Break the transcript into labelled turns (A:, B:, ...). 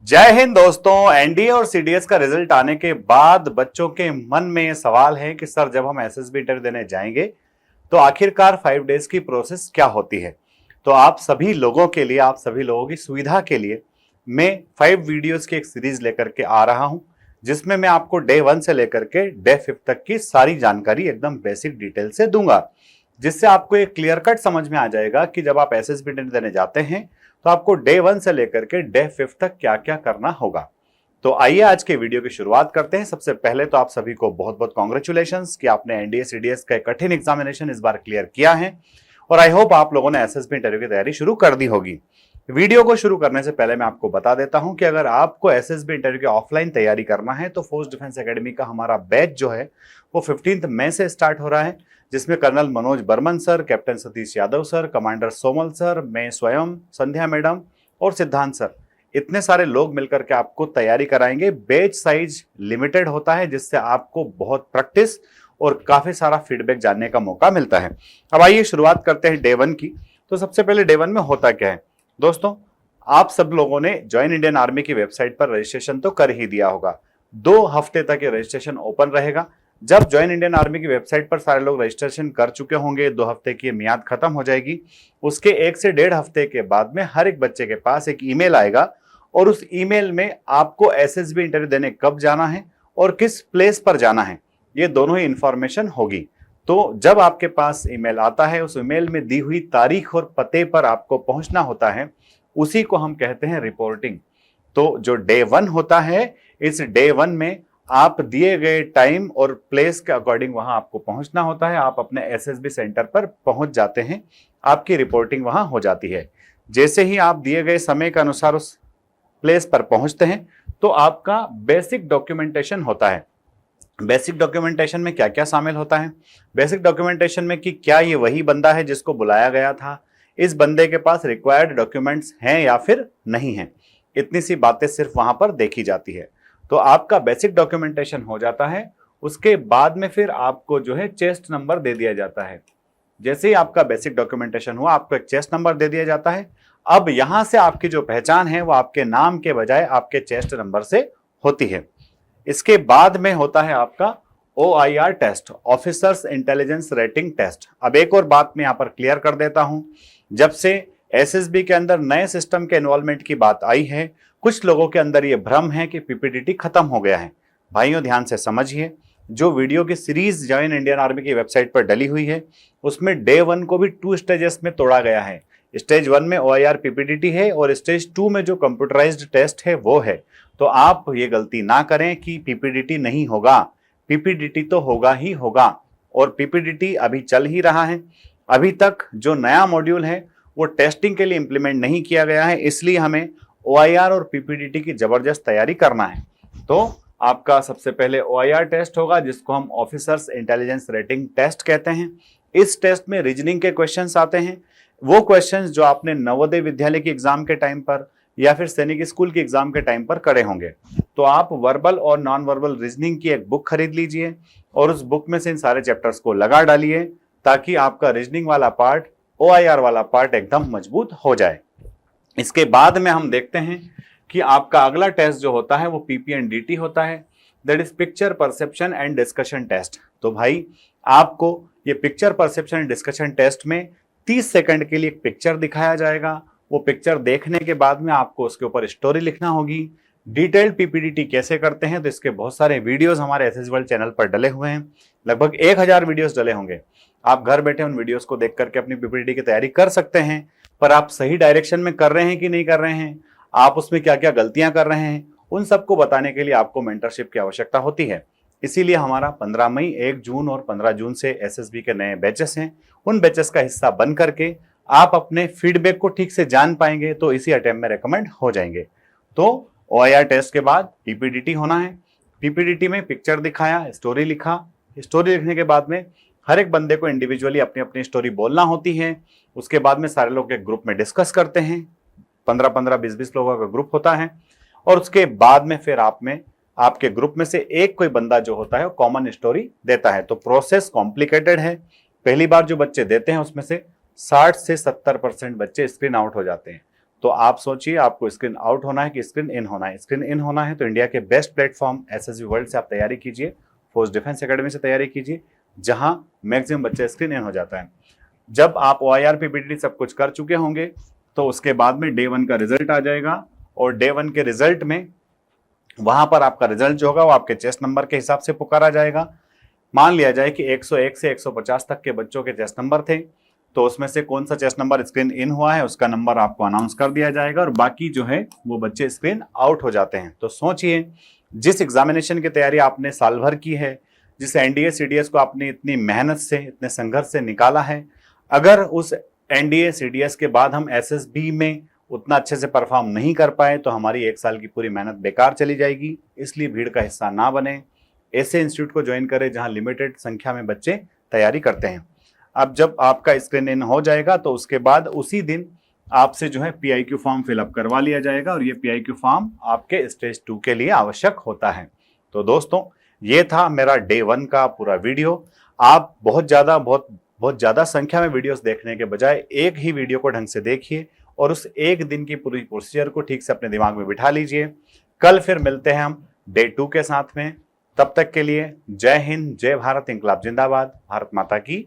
A: जय हिंद दोस्तों। एनडीए और सीडीएस का रिजल्ट आने के बाद बच्चों के मन में ये सवाल है कि सर जब हम एसएसबी इंटरव्यू देने जाएंगे तो आखिरकार 5 डेज की प्रोसेस क्या होती है। तो आप सभी लोगों के लिए, आप सभी लोगों की सुविधा के लिए मैं 5 वीडियोस की एक सीरीज लेकर के आ रहा हूं, जिसमें मैं आपको डे 1 से लेकर के डे 5 तक की सारी जानकारी एकदम बेसिक डिटेल से दूंगा, जिससे आपको एक क्लियर कट समझ में आ जाएगा कि जब आप एसएसबी इंटरव्यू देने जाते हैं तो आपको डे 1 से लेकर के डे 5 तक क्या क्या करना होगा। तो आइए आज के वीडियो की शुरुआत करते हैं। सबसे पहले तो आप सभी को बहुत बहुत कॉन्ग्रेचुलेशंस कि आपने एनडीए सीडीएस का कठिन एग्जामिनेशन इस बार क्लियर किया है और आई होप आप लोगों ने एसएसबी इंटरव्यू की तैयारी शुरू कर दी होगी। वीडियो को शुरू करने से पहले मैं आपको बता देता हूं कि अगर आपको एसएसबी इंटरव्यू की ऑफलाइन तैयारी करना है तो फोर्स डिफेंस एकेडमी का हमारा बैच जो है वो 15 मई से स्टार्ट हो रहा है, जिसमें colonel Manoj Barman sir, captain Satish Yadav sir, commander Somal sir, मैं स्वयं, संध्या मैडम और सिद्धांत सर, इतने सारे लोग मिलकर के आपको तैयारी कराएंगे। बैच साइज लिमिटेड होता है, जिससे आपको बहुत प्रैक्टिस और काफी सारा फीडबैक जानने का मौका मिलता है। अब आइए शुरुआत करते हैं डे 1 की। तो सबसे पहले डे 1 में होता क्या है दोस्तों, आप सब लोगों ने ज्वाइन इंडियन आर्मी की वेबसाइट पर रजिस्ट्रेशन तो कर ही दिया होगा। 2 हफ्ते तक ये रजिस्ट्रेशन ओपन रहेगा। जब ज्वाइन इंडियन आर्मी की वेबसाइट पर सारे लोग रजिस्ट्रेशन कर चुके होंगे, 2 हफ्ते की मियाद खत्म हो जाएगी। उसके 1 से 1.5 हफ्ते के बाद में हर एक बच्चे के पास एक ईमेल आएगा और उस ईमेल में आपको एसएसबी इंटरव्यू देने कब जाना है और किस प्लेस पर जाना है, ये दोनों ही इंफॉर्मेशन होगी। तो जब आपके पास ईमेल आता है, उस ईमेल में दी हुई तारीख और पते पर आपको पहुंचना होता है, उसी को हम कहते हैं रिपोर्टिंग। तो जो डे 1 होता है, इस डे 1 में आप दिए गए टाइम और प्लेस के अकॉर्डिंग वहां आपको पहुंचना होता है। आप अपने एसएसबी सेंटर पर पहुंच जाते हैं, आपकी रिपोर्टिंग वहां हो जाती है। जैसे ही आप दिए गए समय के अनुसार उस प्लेस पर पहुंचते हैं तो आपका बेसिक डॉक्यूमेंटेशन होता है। बेसिक डॉक्यूमेंटेशन में क्या क्या शामिल होता है? बेसिक डॉक्यूमेंटेशन में कि क्या ये वही बंदा है जिसको बुलाया गया था, इस बंदे के पास रिक्वायर्ड डॉक्यूमेंट्स हैं या फिर नहीं हैं, इतनी सी बातें सिर्फ वहां पर देखी जाती है। तो आपका बेसिक डॉक्यूमेंटेशन हो जाता है। उसके बाद में फिर आपको जो है चेस्ट नंबर दे दिया जाता है। जैसे ही आपका बेसिक डॉक्यूमेंटेशन हुआ, आपको एक चेस्ट नंबर दे दिया जाता है। अब यहां से आपकी जो पहचान है वो आपके नाम के बजाय आपके चेस्ट नंबर से होती है। इसके बाद में होता है आपका OIR test, officers intelligence rating test. अब एक और बात मैं यहां पर क्लियर कर देता हूं, जब से एसएसबी के अंदर नए सिस्टम के इन्वॉल्वमेंट की बात आई है, कुछ लोगों के अंदर यह भ्रम है कि पीपीडीटी खत्म हो गया है। भाइयों ध्यान से समझिए, जो वीडियो की सीरीज ज्वाइन इंडियन आर्मी की वेबसाइट पर डली हुई है, उसमें डे 1 को भी 2 स्टेजेस में तोड़ा गया है। स्टेज 1 में OIR पीपीडीटी है और स्टेज 2 में जो कंप्यूटराइज्ड टेस्ट है वो है। तो आप ये गलती ना करें कि पीपीडीटी नहीं होगा, पीपीडीटी तो होगा ही होगा। और पीपीडीटी अभी चल ही रहा है। अभी तक जो नया मॉड्यूल है वो टेस्टिंग के लिए इंप्लीमेंट नहीं किया गया है, इसलिए हमें OIR और पीपीडीटी की जबरदस्त तैयारी करना है। तो आपका सबसे पहले OIR टेस्ट होगा, जिसको हम ऑफिसर्स इंटेलिजेंस रेटिंग टेस्ट कहते हैं। इस टेस्ट में रीजनिंग के क्वेश्चंस आते हैं, वो क्वेश्चंस जो आपने नवोदय विद्यालय के एग्जाम के टाइम पर या फिर सैनिक स्कूल के एग्जाम के टाइम पर करे होंगे। तो आप वर्बल और नॉन वर्बल रीजनिंग की एक बुक खरीद लीजिए और उस बुक में से इन सारे चैप्टर्स को लगा डालिए, ताकि आपका रीजनिंग वाला पार्ट, OIR वाला पार्ट एकदम मजबूत हो जाए। इसके बाद में हम देखते हैं कि आपका अगला टेस्ट जो होता है वो PPNDT होता है, that is picture perception and discussion test. तो भाई आपको ये picture perception and discussion test में 30 सेकंड के लिए एक पिक्चर दिखाया जाएगा। वो पिक्चर देखने के बाद में आपको उसके ऊपर स्टोरी लिखना होगी। डिटेल्ड पीपीडीटी कैसे करते हैं, तो इसके बहुत सारे वीडियोस हमारे एसएस वर्ल्ड चैनल पर डले हुए हैं। लगभग 1000 वीडियोस डले होंगे। आप घर बैठे उन वीडियोस को देख करके अपनी पीपीडीटी की तैयारी कर सकते हैं। पर आप सही डायरेक्शन में कर रहे हैं कि नहीं कर रहे हैं, आप उसमें क्या क्या गलतियां कर रहे हैं, उन सबको बताने के लिए आपको मेंटरशिप की आवश्यकता होती है। इसीलिए हमारा 15 मई, 1 जून और 15 जून से एसएसबी के नए बैचेस हैं। उन बैचेस का हिस्सा बन करके आप अपने फीडबैक को ठीक से जान पाएंगे, तो इसी अटेम्प्ट में रेकमेंड हो जाएंगे। तो OIR टेस्ट के बाद पीपीडीटी होना है। पीपीडीटी में पिक्चर दिखाया, स्टोरी लिखा। स्टोरी लिखने के बाद में हर एक बंदे को इंडिविजुअली अपनी अपनी स्टोरी बोलना होती है। उसके बाद में सारे लोग एक ग्रुप में डिस्कस करते हैं। 15-15, 20-20 लोगों का ग्रुप होता है। और उसके बाद में फिर आपके ग्रुप में से एक कोई बंदा जो होता है वो कॉमन स्टोरी देता है। तो प्रोसेस कॉम्प्लिकेटेड है। पहली बार जो बच्चे देते हैं उसमें से 60 से 70% बच्चे स्क्रीन आउट हो जाते हैं। तो आप सोचिए आपको स्क्रीन आउट होना है कि स्क्रीन इन होना है। स्क्रीन इन होना है तो इंडिया के बेस्ट प्लेटफॉर्म एसएसबी वर्ल्ड से आप तैयारी कीजिए, फोर्स डिफेंस एकेडमी से तैयारी कीजिए, जहां मैक्सिमम बच्चे स्क्रीन इन हो जाता है। जब आप OIR PPTT सब कुछ कर चुके होंगे तो उसके बाद में डे 1 का रिजल्ट आ जाएगा, और डे 1 के रिजल्ट में वहां पर आपका रिजल्ट जो होगा वो आपके चेस्ट नंबर के हिसाब से पुकारा जाएगा। मान लिया जाए कि 101 से 150 तक के बच्चों के चेस्ट नंबर थे, तो उसमें से कौन सा चेस्ट नंबर स्क्रीन इन हुआ है उसका नंबर आपको अनाउंस कर दिया जाएगा, और बाकी जो है वो बच्चे स्क्रीन आउट हो जाते हैं। तो सोचिए, जिस एग्जामिनेशन की तैयारी आपने साल भर की है, जिस एनडीए सीडीएस को आपने इतनी मेहनत से, इतने संघर्ष से निकाला है, अगर उस एनडीए सीडीएस के बाद हम एसएसबी में उतना अच्छे से परफॉर्म नहीं कर पाए तो हमारी 1 साल की पूरी मेहनत बेकार चली जाएगी। इसलिए भीड़ का हिस्सा ना बने, ऐसे इंस्टीट्यूट को ज्वाइन करें जहां लिमिटेड संख्या में बच्चे तैयारी करते हैं। अब जब आपका स्क्रीन इन हो जाएगा तो उसके बाद उसी दिन आपसे जो है PIQ फॉर्म फिलअप करवा लिया जाएगा, और ये PIQ फॉर्म आपके स्टेज 2 के लिए आवश्यक होता है। तो दोस्तों, ये था मेरा डे 1 का पूरा वीडियो। आप बहुत ज़्यादा संख्या में वीडियोस देखने के बजाय एक ही वीडियो को ढंग से देखिए और उस एक दिन की पूरी प्रोसीजर को ठीक से अपने दिमाग में बिठा लीजिए। कल फिर मिलते हैं हम डे 2 के साथ में। तब तक के लिए जय हिंद, जय भारत, इंकलाब जिंदाबाद, भारत माता की